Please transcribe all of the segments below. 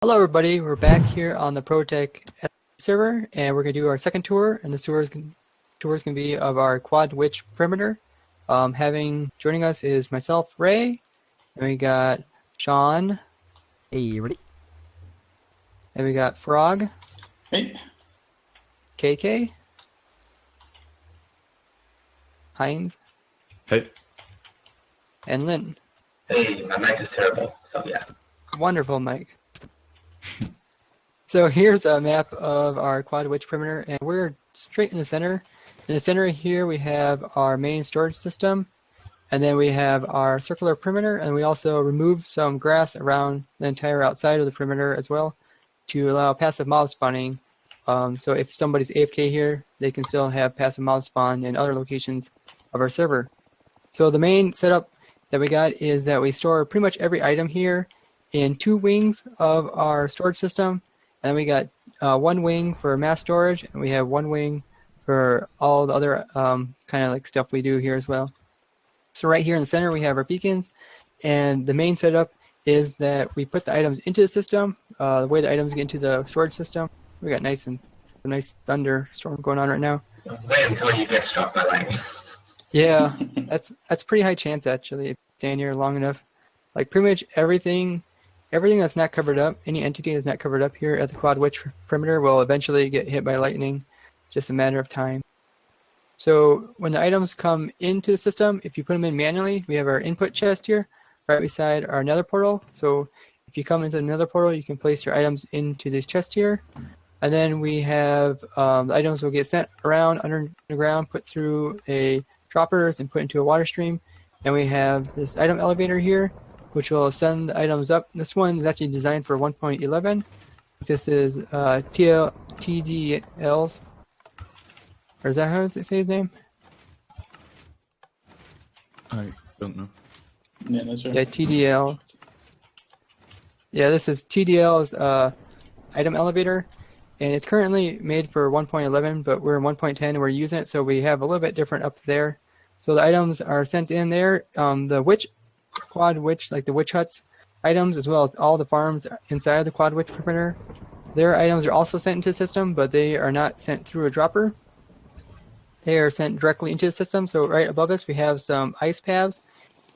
Hello everybody, we're back here on the Prototech server, and we're going to do our second tour, and the tour is going to be of our quad witch perimeter. Joining us is myself, Ray, and we got Sean. Hey, ready? And we got Frog. Hey. KK. Heinz. Hey. And Lynn. Hey, my mic is terrible, so yeah. Wonderful, Mike. So here's a map of our quad witch perimeter, and we're straight in the center. In the center here we have our main storage system, and then we have our circular perimeter, and we also removed some grass around the entire outside of the perimeter as well to allow passive mob spawning. So if somebody's AFK here, they can still have passive mob spawn in other locations of our server. So the main setup that we got is that we store pretty much every item here in 2 wings of our storage system, and we got 1 wing for mass storage, and we have 1 wing for all the other kind of like stuff we do here as well. So right here in the center we have our beacons, and the main setup is that we put the items into the system. The way the items get into the storage system, we got a nice thunderstorm going on right now. Wait until you get struck by lightning. Yeah, that's pretty high chance actually. If you stand here long enough, like pretty much everything that's not covered up, any entity that's not covered up here at the quad witch perimeter will eventually get hit by lightning, just a matter of time. So when the items come into the system, if you put them in manually, we have our input chest here, right beside our nether portal. So if you come into the nether portal, you can place your items into this chest here. And then we have the items will get sent around underground, put through a droppers and put into a water stream. And we have this item elevator here, which will send the items up. This one is actually designed for 1.11. This is TDLs. Or is that how does it say his name? I don't know. Yeah, that's right. Yeah, TDL. Yeah, this is TDL's item elevator, and it's currently made for 1.11, but we're in 1.10 and we're using it, so we have a little bit different up there. So the items are sent in there. The quad witch, like the witch huts items, as well as all the farms inside of the quad witch perimeter, their items are also sent into the system, but they are not sent through a dropper. They are sent directly into the system. So right above us we have some ice paths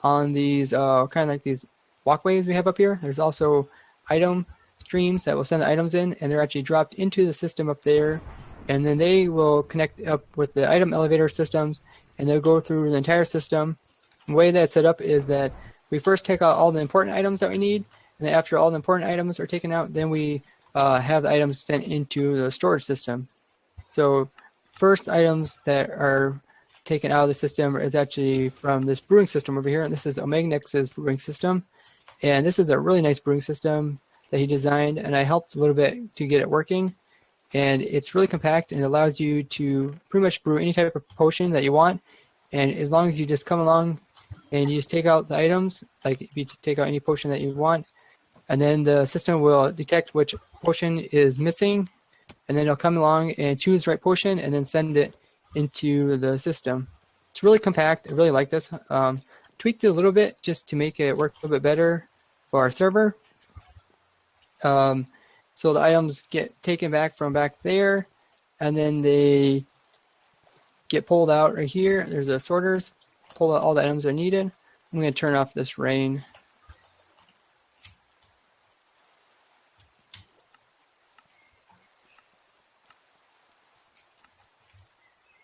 on these kind of like these walkways we have up here. There's also item streams that will send the items in, and they're actually dropped into the system up there, and then they will connect up with the item elevator systems, and they'll go through the entire system. The way that's set up is that we first take out all the important items that we need, and then after all the important items are taken out, then we have the items sent into the storage system. So first items that are taken out of the system is actually from this brewing system over here, and this is Nexus brewing system. And this is a really nice brewing system that he designed, and I helped a little bit to get it working. And it's really compact and allows you to pretty much brew any type of potion that you want. And as long as you just come along and you just take out the items, like if you take out any potion that you want, and then the system will detect which potion is missing, and then it'll come along and choose the right potion and then send it into the system. It's really compact. I really like this. Tweaked it a little bit just to make it work a little bit better for our server. So the items get taken back from back there, and then they get pulled out right here. There's the sorters. Pull out all the items that are needed. I'm going to turn off this rain.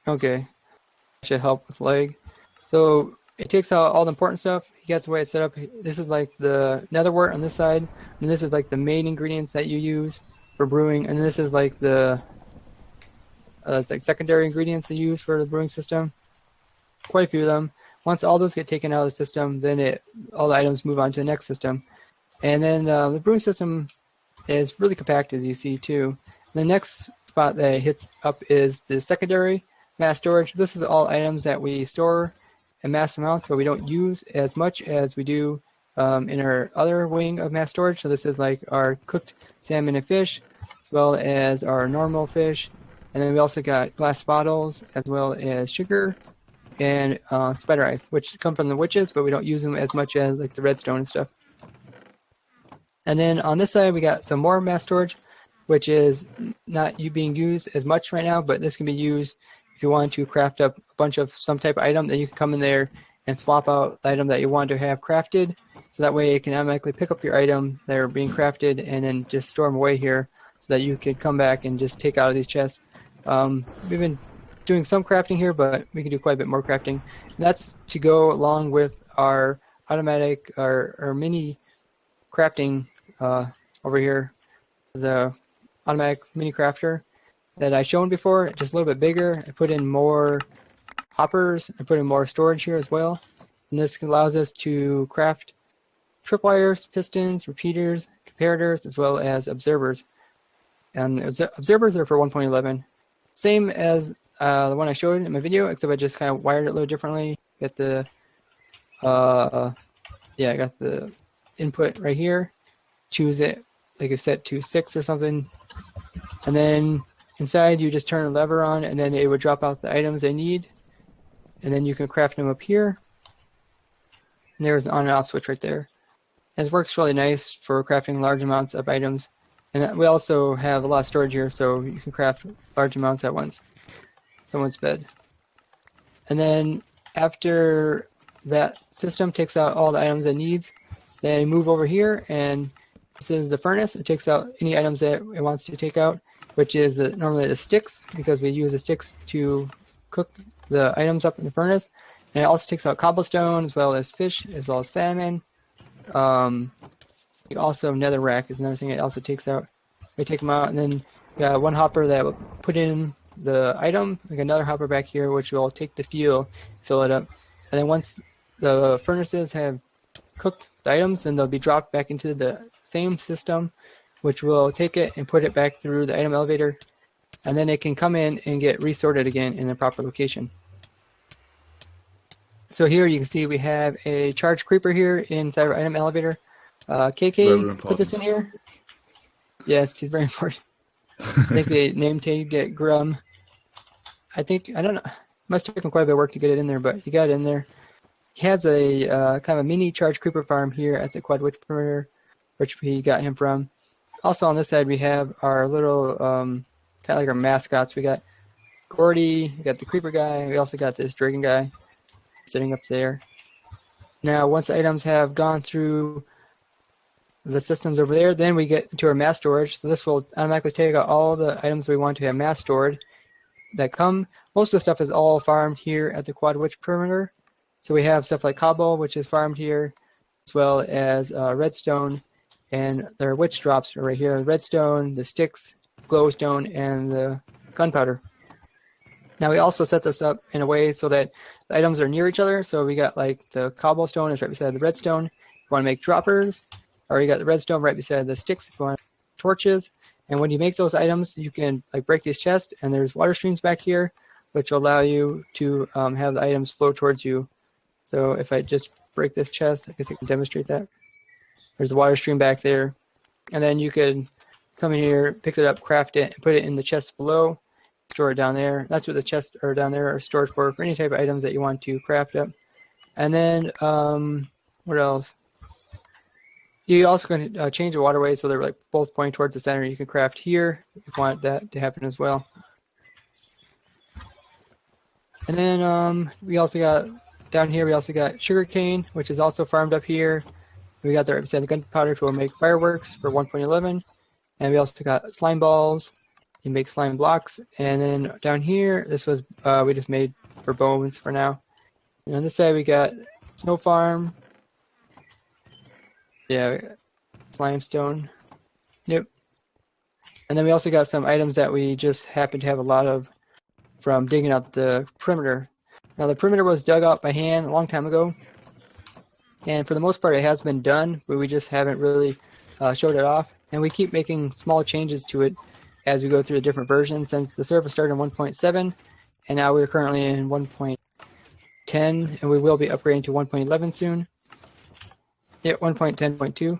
Okay, should help with lag. So it takes out all the important stuff. He gets the way it's set up. This is like the netherwort on this side, and this is like the main ingredients that you use for brewing, and this is like the it's like secondary ingredients you use for the brewing system. Quite a few of them. Once all those get taken out of the system, then all the items move on to the next system. And then the brewing system is really compact, as you see too. The next spot that it hits up is the secondary mass storage. This is all items that we store in mass amounts, but we don't use as much as we do in our other wing of mass storage. So this is like our cooked salmon and fish, as well as our normal fish. And then we also got glass bottles, as well as sugar and spider eyes, which come from the witches, but we don't use them as much as like the redstone and stuff. And then on this side, we got some more mass storage, which is not being used as much right now, but this can be used if you want to craft up a bunch of some type of item. Then you can come in there and swap out the item that you want to have crafted. So that way it can automatically pick up your item that are being crafted and then just store them away here so that you can come back and just take out of these chests. We've been doing some crafting here, but we can do quite a bit more crafting. And that's to go along with our automatic, our mini crafting over here. Is a automatic mini crafter that I shown before, just a little bit bigger. I put in more hoppers, I put in more storage here as well. And this allows us to craft tripwires, pistons, repeaters, comparators, as well as observers. And observers are for 1.11. Same as the one I showed in my video, except I just kind of wired it a little differently. Got the, I got the input right here. Choose it, like I said, to 6 or something. And then inside you just turn a lever on, and then it would drop out the items they need. And then you can craft them up here. And there's an on and off switch right there. This works really nice for crafting large amounts of items. And we also have a lot of storage here, so you can craft large amounts at once. Someone's bed. And then after that system takes out all the items it needs, then you move over here, and this is the furnace. It takes out any items that it wants to take out, which is normally the sticks, because we use the sticks to cook the items up in the furnace. And it also takes out cobblestone, as well as fish, as well as salmon. Also netherrack is another thing it also takes out. We take them out, and then we got one hopper that will put in the item, like another hopper back here, which will take the fuel, fill it up. And then once the furnaces have cooked the items, then they'll be dropped back into the same system, which will take it and put it back through the item elevator, and then it can come in and get resorted again in the proper location. So here you can see we have a charged creeper here inside our item elevator. KK put this in here. Yes, he's very important. I think they name tagged it Grum. I don't know. Must have taken quite a bit of work to get it in there, but he got it in there. He has a kind of a mini charged creeper farm here at the Quad Witch perimeter, which we got him from. Also on this side we have our little kind of like our mascots. We got Gordy, we got the creeper guy, we also got this dragon guy sitting up there. Now once the items have gone through the systems over there, then we get to our mass storage. So this will automatically take out all the items we want to have mass stored that come. Most of the stuff is all farmed here at the Quad Witch perimeter. So we have stuff like cobble, which is farmed here, as well as redstone, and their witch drops are right here. Redstone, the sticks, glowstone, and the gunpowder. Now we also set this up in a way so that the items are near each other. So we got like the cobblestone is right beside the redstone. You want to make droppers, or you got the redstone right beside the sticks if you want torches. And when you make those items, you can like break these chests, and there's water streams back here, which will allow you to have the items flow towards you. So if I just break this chest, I guess I can demonstrate that. There's a water stream back there. And then you could come in here, pick it up, craft it, and put it in the chest below, store it down there. That's what the chests are down there are stored for any type of items that you want to craft up. And then, what else? You also can change the waterway so they're like both pointing towards the center. You can craft here if you want that to happen as well. And then we also got down here, we also got sugarcane, which is also farmed up here. We got there beside the gunpowder to make fireworks for 1.11. And we also got slime balls. You make slime blocks. And then down here, this was we just made for bones for now. And on this side, we got Snow Farm. Yeah, we got slime stone. Yep. And then we also got some items that we just happen to have a lot of from digging out the perimeter. Now the perimeter was dug out by hand a long time ago, and for the most part it has been done, but we just haven't really showed it off. And we keep making small changes to it as we go through the different versions, since the server started in 1.7, and now we're currently in 1.10, and we will be upgrading to 1.11 soon. Yeah, 1.10.2. And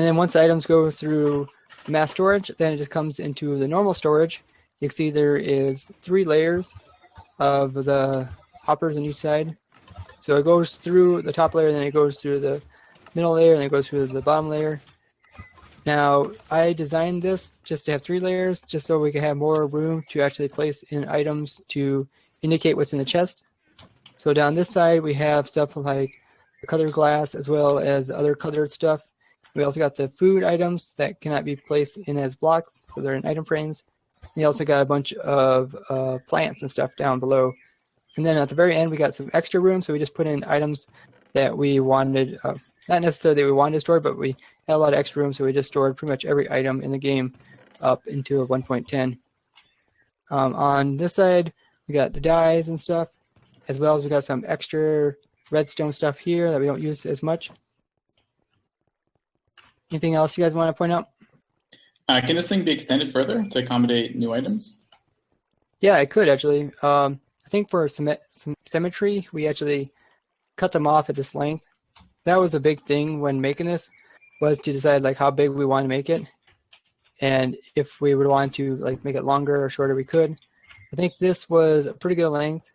then once the items go through mass storage, then it just comes into the normal storage. You can see there is 3 layers of the hoppers on each side. So it goes through the top layer, then it goes through the middle layer, and then it goes through the bottom layer. Now, I designed this just to have 3 layers, just so we could have more room to actually place in items to indicate what's in the chest. So down this side, we have stuff like the colored glass as well as other colored stuff. We also got the food items that cannot be placed in as blocks, so they're in item frames. We also got a bunch of plants and stuff down below. And then at the very end, we got some extra room, so we just put in items that we wanted, not necessarily that we wanted to store, but we had a lot of extra room, so we just stored pretty much every item in the game up into a 1.10. On this side, we got the dyes and stuff, as well as we got some extra redstone stuff here that we don't use as much. Anything else you guys want to point out? Can this thing be extended further to accommodate new items? Yeah, it could actually. I think for symmetry, we actually cut them off at this length. That was a big thing when making this, was to decide like how big we want to make it, and if we would want to like make it longer or shorter, we could. I think this was a pretty good length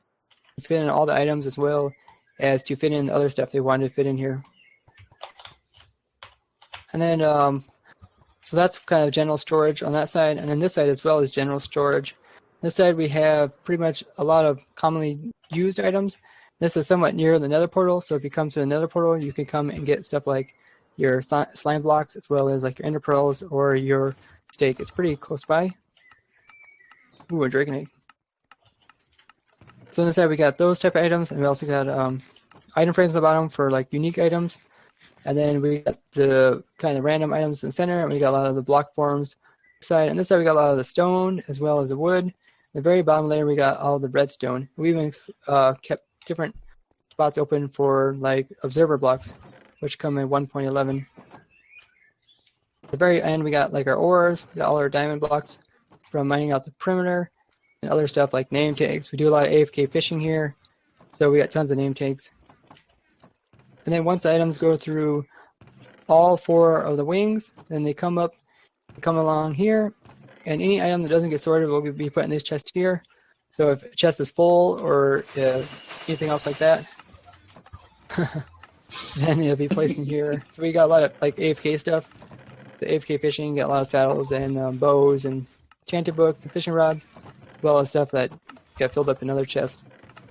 to fit in all the items as well as to fit in the other stuff they wanted to fit in here. And then, so that's kind of general storage on that side, and then this side as well is general storage. This side we have pretty much a lot of commonly used items. This is somewhat near the nether portal, so if you come to the nether portal, you can come and get stuff like your slime blocks as well as like your ender pearls or your steak. It's pretty close by. Ooh, a dragon egg. So on this side we got those type of items, and we also got item frames at the bottom for like unique items. And then we got the kind of random items in the center, and we got a lot of the block forms side. And this side we got a lot of the stone as well as the wood. The very bottom layer we got all the redstone. We even kept different spots open for like observer blocks, which come in 1.11. At the very end we got like our ores, we got all our diamond blocks from mining out the perimeter, and other stuff like name tags. We do a lot of AFK fishing here, so we got tons of name tags. And then once items go through all 4 of the wings, then they come along here, and any item that doesn't get sorted will be put in this chest here. So if a chest is full or anything else like that, then it'll be placed in here. So we got a lot of like AFK stuff. The AFK fishing, got a lot of saddles and bows and enchanted books and fishing rods, as well as stuff that got filled up in other chests.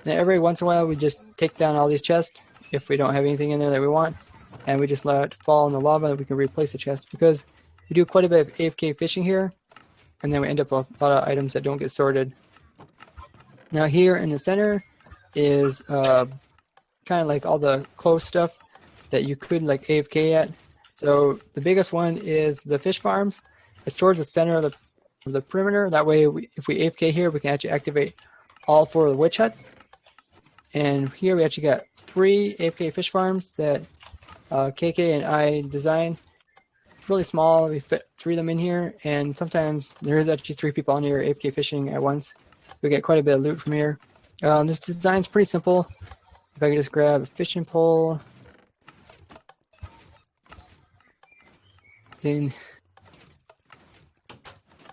And every once in a while we just take down all these chests if we don't have anything in there that we want, and we just let it fall in the lava that we can replace the chest, because we do quite a bit of AFK fishing here, and then we end up with a lot of items that don't get sorted. Now here in the center is kind of like all the close stuff that you could like AFK at. So the biggest one is the fish farms. It's towards the center of the perimeter. That way if we AFK here, we can actually activate all 4 of the witch huts. And here we actually got 3 AFK fish farms that KK and I designed. It's really small. We fit 3 of them in here, and sometimes there is actually 3 people on here AFK fishing at once. So we get quite a bit of loot from here. This design's pretty simple. If I can just grab a fishing pole.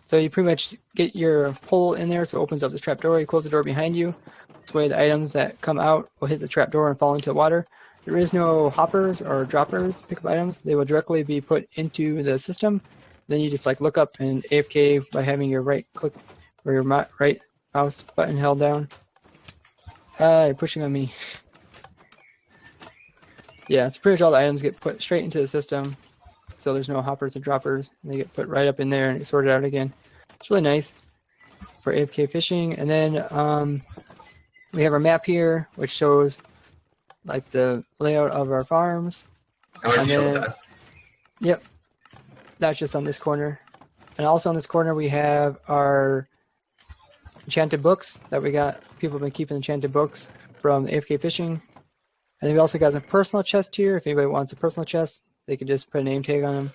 So you pretty much get your pole in there so it opens up the trapdoor. You close the door behind you. This way the items that come out will hit the trapdoor and fall into the water. There is no hoppers or droppers to pick up items. They will directly be put into the system. Then you just like look up and AFK by having your right click or your right mouse button held down. You're pushing on me. Yeah, it's pretty much all the items get put straight into the system. So there's no hoppers or droppers. They get put right up in there and get sorted out again. It's really nice for AFK fishing. And then we have our map here, which shows like the layout of our farms. And then, yep, that's just on this corner. And also on this corner we have our enchanted books that we got. People have been keeping enchanted books from AFK fishing. And then we also got some personal chests here. If anybody wants a personal chest, they can just put a name tag on them,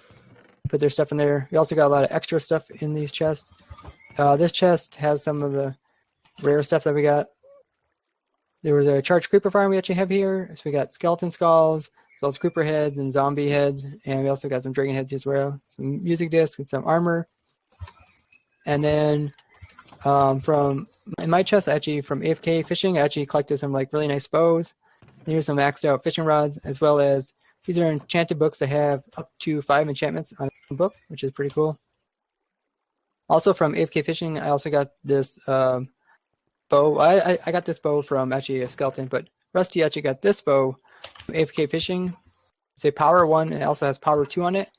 put their stuff in there. We also got a lot of extra stuff in these chests. This chest has some of the rare stuff that we got. There was a charged creeper farm we actually have here. So we got skeleton skulls, as well as creeper heads and zombie heads. And we also got some dragon heads as well. Some music discs and some armor. And then in my chest, actually from AFK fishing, I actually collected some like really nice bows. Here's some maxed out fishing rods, as well as These are enchanted books that have up to 5 enchantments on a book, which is pretty cool. Also from Afk Fishing, I also got this bow. I got this bow from actually a skeleton, but Rusty actually got this bow from Afk Fishing. It's a power 1, and it also has power 2 on it,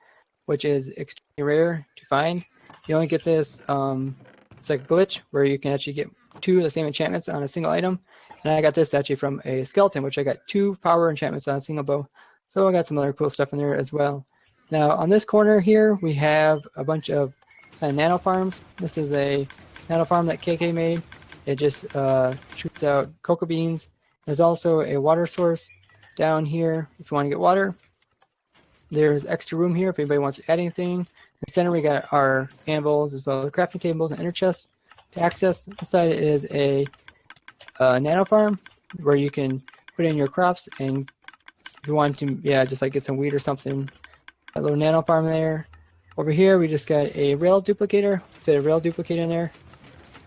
which is extremely rare to find. You only get this, it's like a glitch where you can actually get 2 of the same enchantments on a single item. And I got this actually from a skeleton, which I got 2 power enchantments on a single bow. So I got some other cool stuff in there as well. Now on this corner here, we have a bunch of nano farms. This is a nano farm that KK made. It just shoots out cocoa beans. There's also a water source down here if you want to get water. There's extra room here if anybody wants to add anything. In the center we got our anvils as well as crafting tables and ender chests to access. This side is a nano farm where you can put in your crops, and if you want to, just like get some wheat or something, a little nano farm there. Over here we just got a rail duplicator, fit a rail duplicator in there.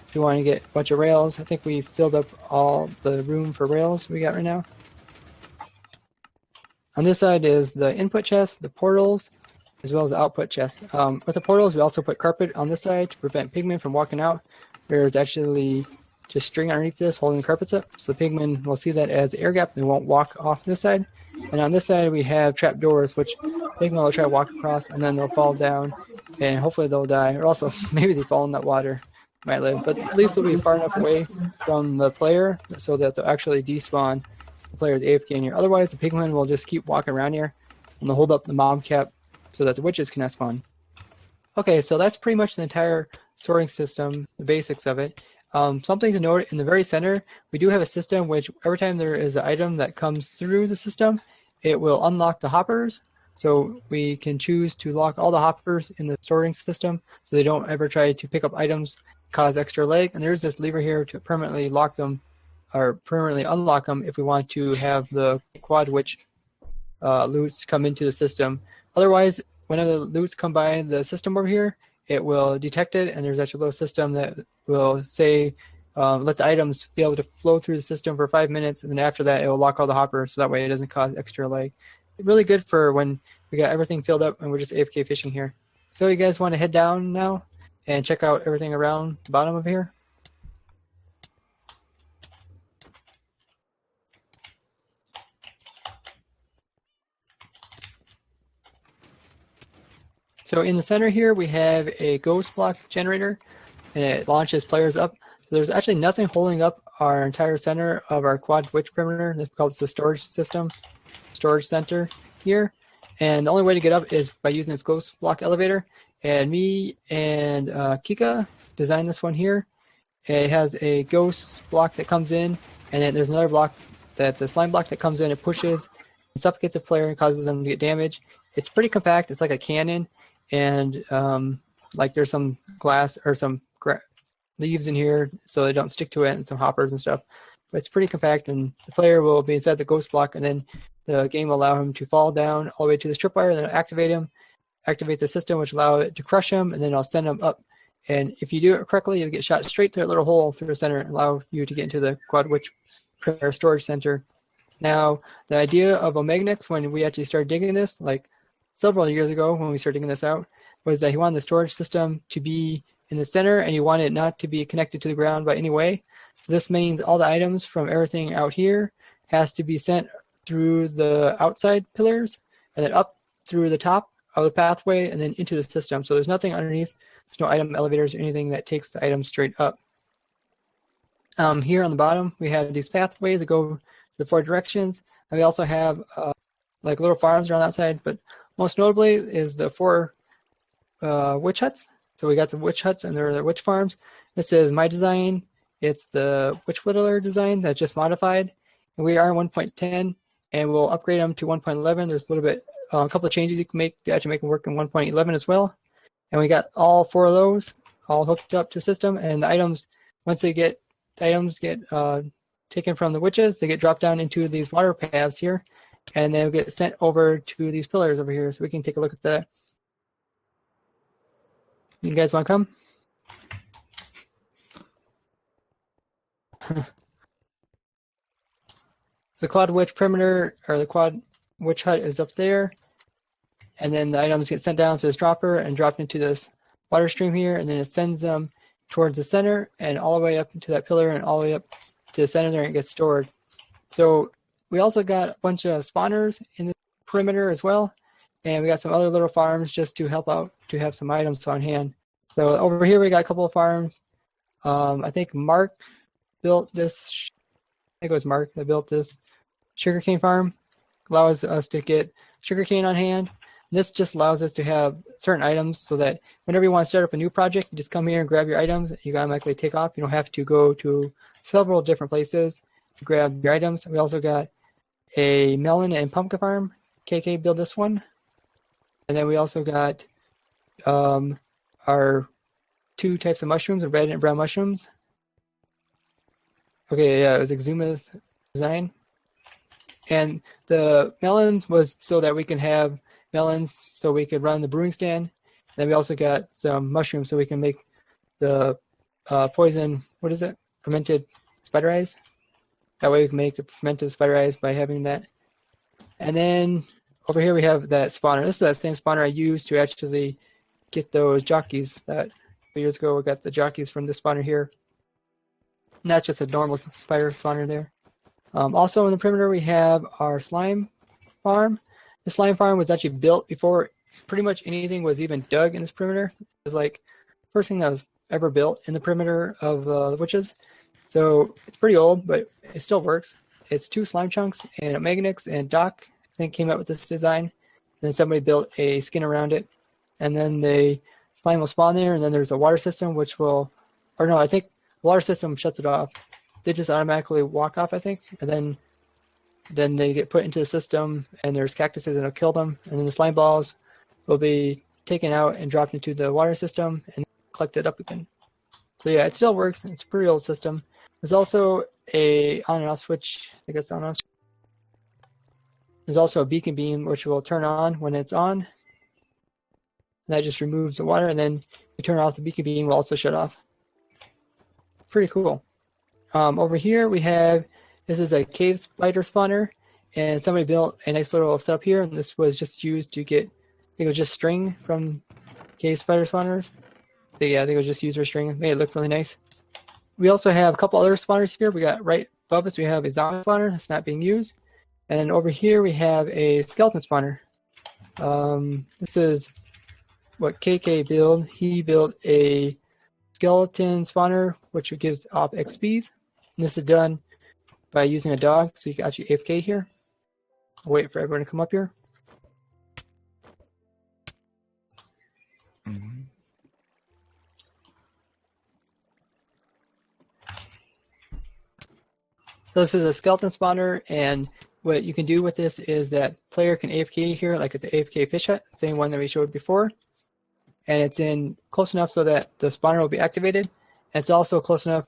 If you want to get a bunch of rails, I think we filled up all the room for rails we got right now. On this side is the input chest, the portals, as well as the output chest. With the portals, we also put carpet on this side to prevent pigmen from walking out. There's actually just string underneath this holding the carpets up, so the pigmen will see that as air gap and they won't walk off this side. And on this side we have trap doors, which pigmen will try to walk across and then they'll fall down and hopefully they'll die, or also maybe they fall in that water, might live, but at least they'll be far enough away from the player so that they'll actually despawn the player's AFK in here. Otherwise the pigmen will just keep walking around here and they'll hold up the mob cap so that the witches cannot spawn. Okay, so that's pretty much the entire sorting system, the basics of it. Something to note, in the very center, we do have a system which every time there is an item that comes through the system, it will unlock the hoppers. So we can choose to lock all the hoppers in the sorting system so they don't ever try to pick up items, cause extra lag. And there's this lever here to permanently lock them or permanently unlock them if we want to have the quad witch loots come into the system. Otherwise, whenever the loots come by the system over here, it will detect it, and there's actually a little system that will say, let the items be able to flow through the system for 5 minutes, and then after that, it will lock all the hoppers, so that way it doesn't cause extra lag. Really good for when we got everything filled up and we're just AFK fishing here. So you guys want to head down now and check out everything around the bottom of here? So in the center here, we have a ghost block generator, and it launches players up. So there's actually nothing holding up our entire center of our quad witch perimeter. This is called the storage system, storage center here. And the only way to get up is by using this ghost block elevator. And me and Kika designed this one here. It has a ghost block that comes in, and then there's another block that's a slime block that comes in. It pushes and suffocates the player and causes them to get damage. It's pretty compact. It's like a cannon. And like there's some glass or some leaves in here so they don't stick to it, and some hoppers and stuff. But it's pretty compact, and the player will be inside the ghost block, and then the game will allow him to fall down all the way to the tripwire, and then activate him, activate the system, which allow it to crush him, and then I'll send him up. And if you do it correctly, you'll get shot straight through that little hole through the center and allow you to get into the quad witch prayer storage center. Now, the idea of Omegnix, when we actually started digging this, like several years ago when we started digging this out, was that he wanted the storage system to be in the center, and he wanted it not to be connected to the ground by any way. So this means all the items from everything out here has to be sent through the outside pillars and then up through the top of the pathway and then into the system. So there's nothing underneath. There's no item elevators or anything that takes the item straight up. Here on the bottom, we have these pathways that go the 4 directions. And we also have like little farms around that side, but most notably is the 4 witch huts. So we got the witch huts and there are the witch farms. This is my design. It's the witch whittler design that's just modified. And we are 1.10, and we'll upgrade them to 1.11. There's a little bit, a couple of changes you can make to actually make them work in 1.11 as well. And we got all 4 of those all hooked up to the system. And the items, once they get, taken from the witches, they get dropped down into these water paths here, and then get sent over to these pillars over here. So we can take a look at that. You guys want to come? The quad witch perimeter, or the quad which hut is up there. And then the items get sent down to this dropper and dropped into this water stream here, and then it sends them towards the center and all the way up into that pillar and all the way up to the center there and it gets stored. So we also got a bunch of spawners in the perimeter as well, and we got some other little farms just to help out to have some items on hand. So over here we got a couple of farms. I think Mark built this. I think it was Mark that built this sugarcane farm. Allows us to get sugarcane on hand. This just allows us to have certain items so that whenever you want to start up a new project, you just come here and grab your items. You can automatically take off. You don't have to go to several different places to grab your items. We also got a melon and pumpkin farm. KK built this one. And then we also got our 2 types of mushrooms, the red and brown mushrooms. Okay, yeah, it was Exuma's design. And the melons was so that we can have melons so we could run the brewing stand. And then we also got some mushrooms so we can make the poison, what is it? Fermented spider eyes. That way we can make the fermented spider eyes by having that. And then over here we have that spawner. This is that same spawner I used to actually get those jockeys that a few years ago we got the jockeys from this spawner here. And that's just a normal spider spawner there. Also in the perimeter we have our slime farm. The slime farm was actually built before pretty much anything was even dug in this perimeter. It was like first thing that was ever built in the perimeter of the witches. So it's pretty old, but it still works. It's 2 slime chunks and a Magnix and Doc, I think, came up with this design. And then somebody built a skin around it. And then the slime will spawn there, and then there's a water system which will, or no, I think the water system shuts it off. They just automatically walk off, I think, and then they get put into the system, and there's cactuses that'll kill them, and then the slime balls will be taken out and dropped into the water system and collected up again. So yeah, it still works. It's a pretty old system. There's also a on and off switch. I think it's on and off. There's also a beacon beam which will turn on when it's on. And that just removes the water, and then you turn off the beacon beam will also shut off. Pretty cool. Over here we have, this is a cave spider spawner, and somebody built a nice little setup here, and this was just used to get, I think it was just string from cave spider spawners. Yeah, I think it was just user string. It made it look really nice. We also have a couple other spawners here. We got right above us, we have a zombie spawner that's not being used. And then over here we have a skeleton spawner. This is what KK built. He built a skeleton spawner which gives off XPs. And this is done by using a dog, so you can actually AFK here. I'll wait for everyone to come up here. Mm-hmm. So this is a skeleton spawner, and what you can do with this is that player can AFK here, like at the AFK fish hut, same one that we showed before. And it's in close enough so that the spawner will be activated. And it's also close enough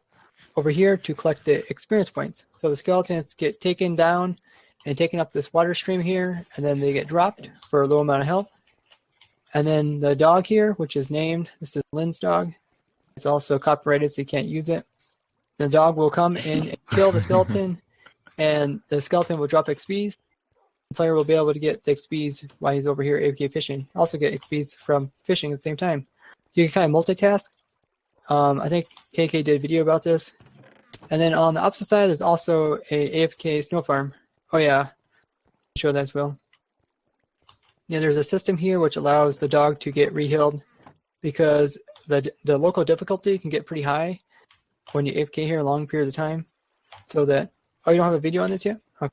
over here to collect the experience points. So the skeletons get taken down and taken up this water stream here, and then they get dropped for a low amount of health. And then the dog here, which is named, this is Lynn's dog. It's also copyrighted, so you can't use it. The dog will come in and kill the skeleton, and the skeleton will drop XPs. The player will be able to get the XPs while he's over here AFK fishing. Also get XPs from fishing at the same time. So you can kind of multitask. I think KK did a video about this. And then on the opposite side, there's also a AFK Snow Farm. Oh yeah, I'll show that as well. Yeah, there's a system here which allows the dog to get re-healed because the local difficulty can get pretty high when you AFK here long periods of time. So that, oh, you don't have a video on this yet? Okay.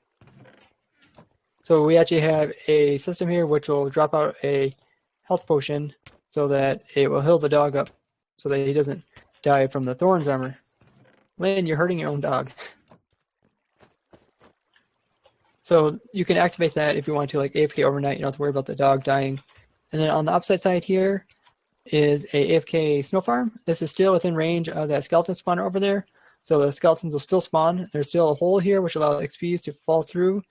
So we actually have a system here which will drop out a health potion so that it will heal the dog up so that he doesn't die from the thorns armor. Lynn, you're hurting your own dog. So you can activate that if you want to, like AFK overnight. You don't have to worry about the dog dying. And then on the opposite side here is a AFK Snow Farm. This is still within range of that skeleton spawner over there. So the skeletons will still spawn. There's still a hole here which allows XPs to fall through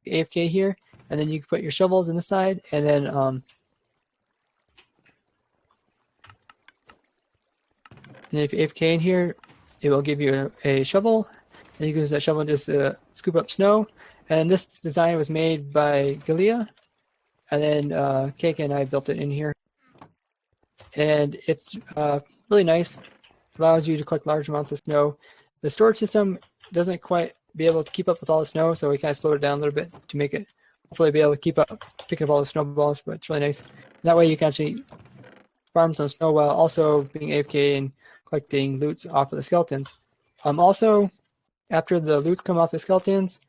the AFK here. And then you can put your shovels in the side. And then if you AFK in here, it will give you a shovel. And you can use that shovel just to scoop up snow. And this design was made by Galia, and then KK and I built it in here. And it's really nice. Allows you to collect large amounts of snow. The storage system doesn't quite be able to keep up with all the snow, so we kind of slowed it down a little bit to make it hopefully be able to keep up picking up all the snowballs, but it's really nice. That way you can actually farm some snow while also being AFK and collecting loots off of the skeletons. Also, after the loots come off the skeletons,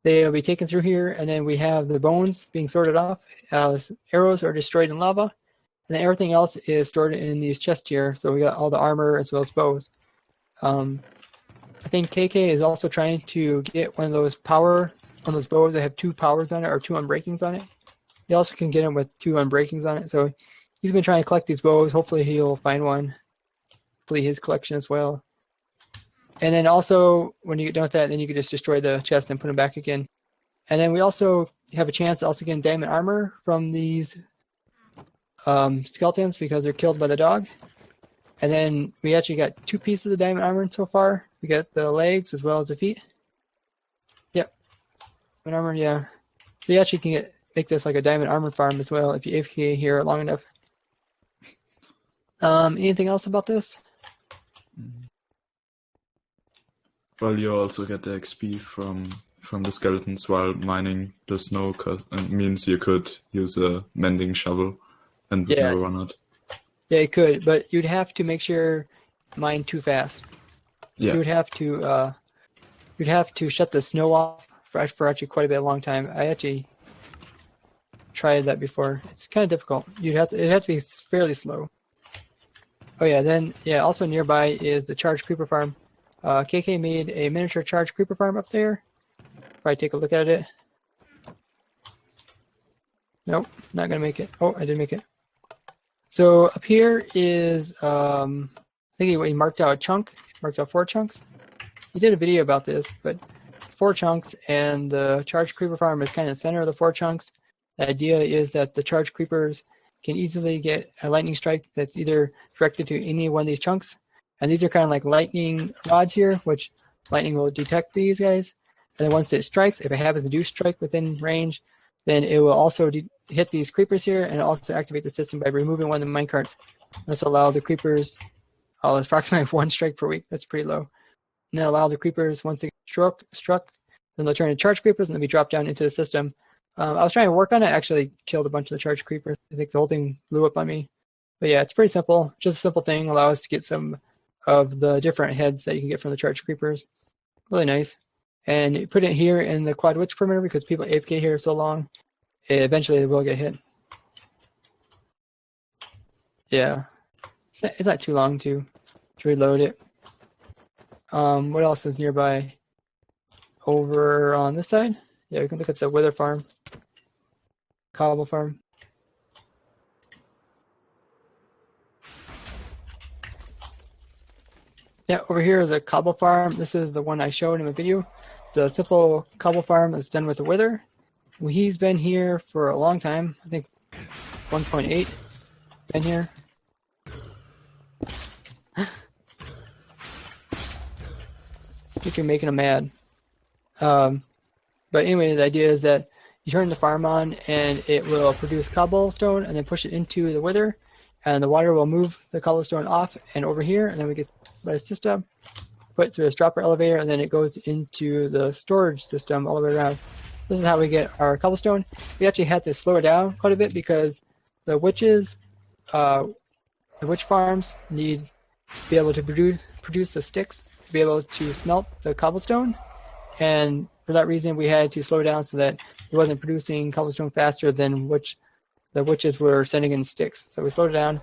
they'll be taken through here, and then we have the bones being sorted off as arrows are destroyed in lava, and then everything else is stored in these chests here. So we got all the armor as well as bows. I think KK is also trying to get one of those bows that have 2 powers on it or 2 unbreakings on it. He also can get them with 2 unbreakings on it. So he's been trying to collect these bows. Hopefully he'll find one. Hopefully his collection as well. And then also when you get done with that, then you can just destroy the chest and put them back again. And then we also have a chance to also get diamond armor from these skeletons because they're killed by the dog. And then we actually got 2 pieces of diamond armor so far. We got the legs as well as the feet. Yep. Diamond armor, yeah. So you actually can make this like a diamond armor farm as well if you AFK here long enough. Anything else about this? Well, you also get the XP from the skeletons while mining the snow, cause it means you could use a mending shovel and would never run out. Yeah, you could, but you'd have to make sure mine too fast. Yeah. You'd have to shut the snow off for actually quite a long time. I actually tried that before. It's kind of difficult. It'd have to be fairly slow. Oh yeah, then also nearby is the charged creeper farm. KK made a miniature charged creeper farm up there. Probably take a look at it. Nope, not gonna make it. Oh, I did make it. So up here is I think he marked out a chunk. Marked out 4 chunks. He did a video about this, but 4 chunks, and the charged creeper farm is kind of the center of the 4 chunks. The idea is that the charged creepers can easily get a lightning strike that's either directed to any one of these chunks. And these are kind of like lightning rods here, which lightning will detect these guys. And then once it strikes, if it happens to do strike within range, then it will also hit these creepers here and also activate the system by removing one of the minecarts. This will allow the creepers, it's approximately 1 strike per week. That's pretty low. And then allow the creepers, once they get struck, then they'll turn into charged creepers and they'll be dropped down into the system. I was trying to work on it. I actually killed a bunch of the charged creepers. I think the whole thing blew up on me. But yeah, it's pretty simple. Just a simple thing. Allow us to get some of the different heads that you can get from the charged creepers. Really nice. And you put it here in the quad witch perimeter because people AFK here so long, eventually they will get hit. Yeah. It's not too long to reload it. What else is nearby? Over on this side? Yeah, we can look at the wither farm. Cobble farm. Yeah, over here is a cobble farm. This is the one I showed in my video. It's a simple cobble farm that's done with the wither. He's been here for a long time. I think 1.8 been here. I think you're making him mad. But anyway, the idea is that you turn the farm on and it will produce cobblestone and then push it into the wither, and the water will move the cobblestone off and over here, and then we get by the system, put it through this dropper elevator, and then it goes into the storage system all the way around. This is how we get our cobblestone. We actually had to slow it down quite a bit because the witches, the witch farms need to be able to produce the sticks to be able to smelt the cobblestone, and for that reason we had to slow down so that it wasn't producing cobblestone faster than the witches were sending in sticks. So we slowed it down,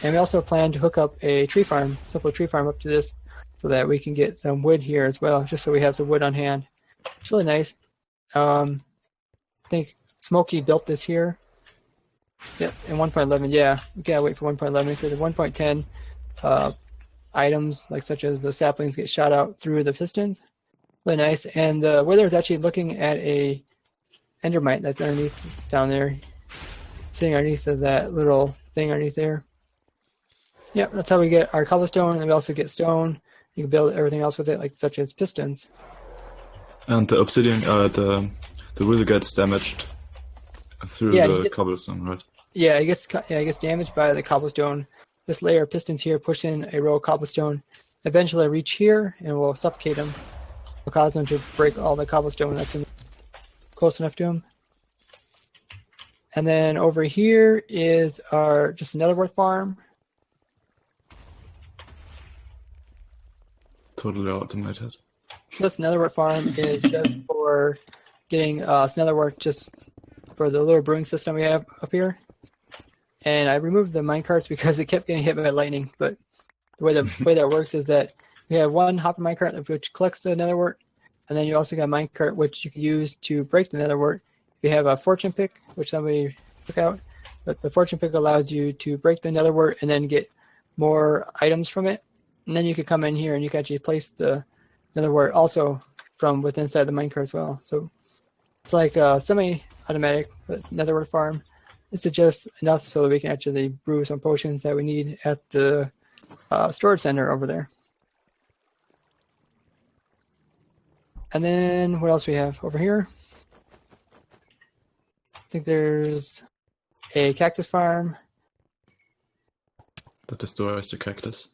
and we also plan to hook up a tree farm, simple tree farm up to this, so that we can get some wood here as well, just so we have some wood on hand. It's really nice. I think Smokey built this here. Yep, in 1.11. Yeah, we gotta wait for 1.11 because the 1.10 items, like such as the saplings, get shot out through the pistons. Really nice. And the wither is actually looking at a endermite that's underneath down there, sitting underneath of that little thing underneath there. Yep, that's how we get our cobblestone, and then we also get stone. You can build everything else with it, like such as pistons. And the obsidian, the The wheel gets damaged through the cobblestone, right? Yeah, it gets damaged by the cobblestone. This layer of pistons here push in a row of cobblestone. Eventually, reach here and will suffocate him. Will cause them to break all the cobblestone that's close enough to him. And then over here is our just another netherwort farm. Totally automated. So this netherwort farm is just for getting netherwort just for the little brewing system we have up here. And I removed the minecarts because it kept getting hit by lightning. But the way that works is that we have one hopper minecart which collects the netherwort, and then you also got a minecart which you can use to break the netherwort. If you have a fortune pick, which somebody took out, but the fortune pick allows you to break the netherwort and then get more items from it. And then you could come in here and you can actually place the netherwort also from within inside the minecart as well. So it's like a semi-automatic netherwort farm. This is just enough so that we can actually brew some potions that we need at the storage center over there. And then what else we have over here? I think there's a cactus farm. That destroys the cactus.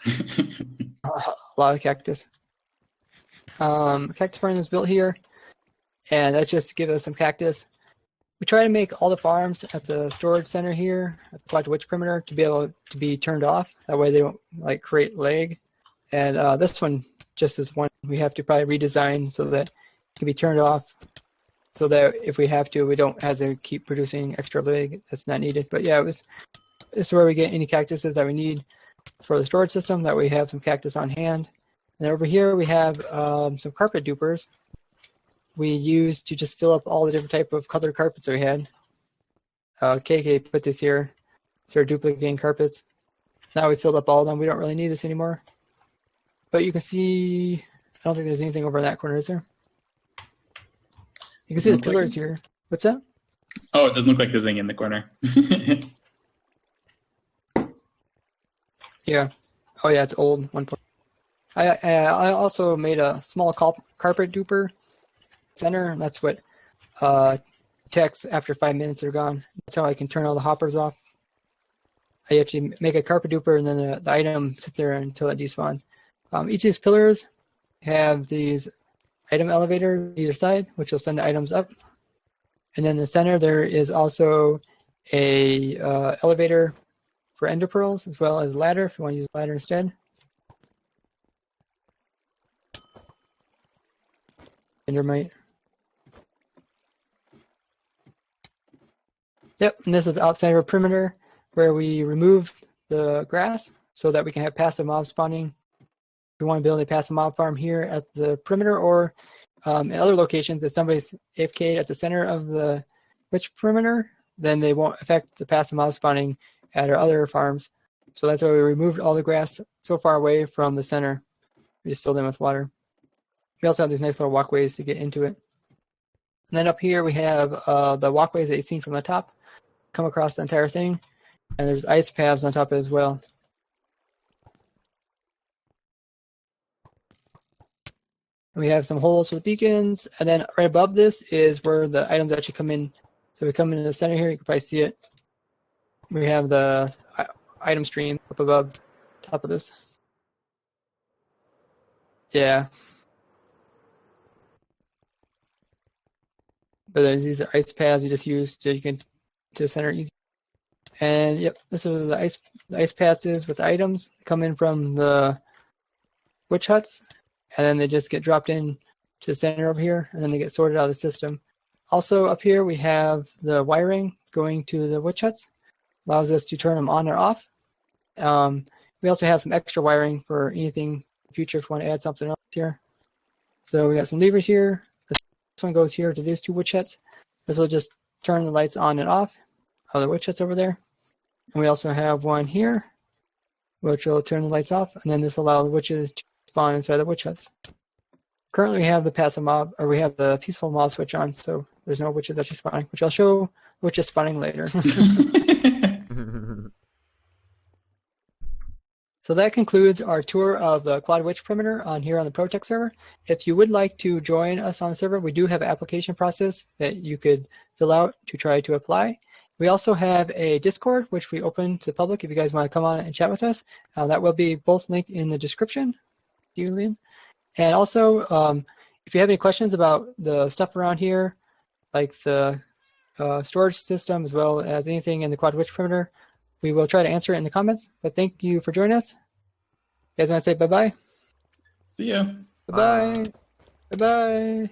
A lot of cactus. Cactus farm is built here, and that's just to give us some cactus. We try to make all the farms at the storage center here, at the Project Witch perimeter, to be able to be turned off. That way they don't like create lag. And this one just is one we have to probably redesign so that it can be turned off, so that if we have to, we don't have to keep producing extra lag that's not needed. But yeah, this is where we get any cactuses that we need for the storage system, that we have some cactus on hand. And over here we have some carpet dupers we used to just fill up all the different type of colored carpets that we had. KK put this here. Start duplicating carpets. Now we filled up all of them. We don't really need this anymore. But you can see, I don't think there's anything over in that corner, is there? You can see the pillars here. What's that? Oh, it doesn't look like there's anything in the corner. Yeah. Oh yeah, it's old. 1 point. I also made a small carpet duper center, and that's what detects after 5 minutes they're gone. That's how I can turn all the hoppers off. I actually make a carpet duper, and then the item sits there until it despawns. Each of these pillars have these item elevators either side, which will send the items up. And then in the center there is also a elevator for ender pearls, as well as a ladder if you want to use a ladder instead. Endermite. Yep, and this is outside of our perimeter where we remove the grass so that we can have passive mob spawning. We want to build a passive mob farm here at the perimeter, or in other locations. If somebody's AFK'd at the center of the witch perimeter, then they won't affect the passive mob spawning at our other farms. So that's why we removed all the grass so far away from the center. We just filled in with water. We also have these nice little walkways to get into it. And then up here we have the walkways that you've seen from the top come across the entire thing. And there's ice paths on top of it as well. We have some holes for the beacons, and then right above this is where the items actually come in. So we come into the center here, you can probably see it. We have the item stream up above top of this. Yeah. But there's these ice paths you just use to center easy. And yep, this is the ice paths with the items come in from the witch huts. And then they just get dropped in to the center over here, and then they get sorted out of the system. Also up here we have the wiring going to the witch huts. Allows us to turn them on or off. We also have some extra wiring for anything in the future if we want to add something else here. So we got some levers here. This one goes here to these two witch huts. This will just turn the lights on and off of the witch huts over there. And we also have one here, which will turn the lights off, and then this will allow the witches to spawn inside the witch huts. Currently we have the passive mob, or we have the peaceful mob switch on, so there's no witches actually spawning, which I'll show witches spawning later. So that concludes our tour of the Quad Witch perimeter here on the Prototech server. If you would like to join us on the server, we do have an application process that you could fill out to try to apply. We also have a Discord, which we open to the public if you guys want to come on and chat with us. That will be both linked in the description. Julian. And also, if you have any questions about the stuff around here, like the storage system, as well as anything in the Quad Witch perimeter, we will try to answer it in the comments. But thank you for joining us. You guys want to say bye-bye? See ya. Bye-bye. Bye-bye.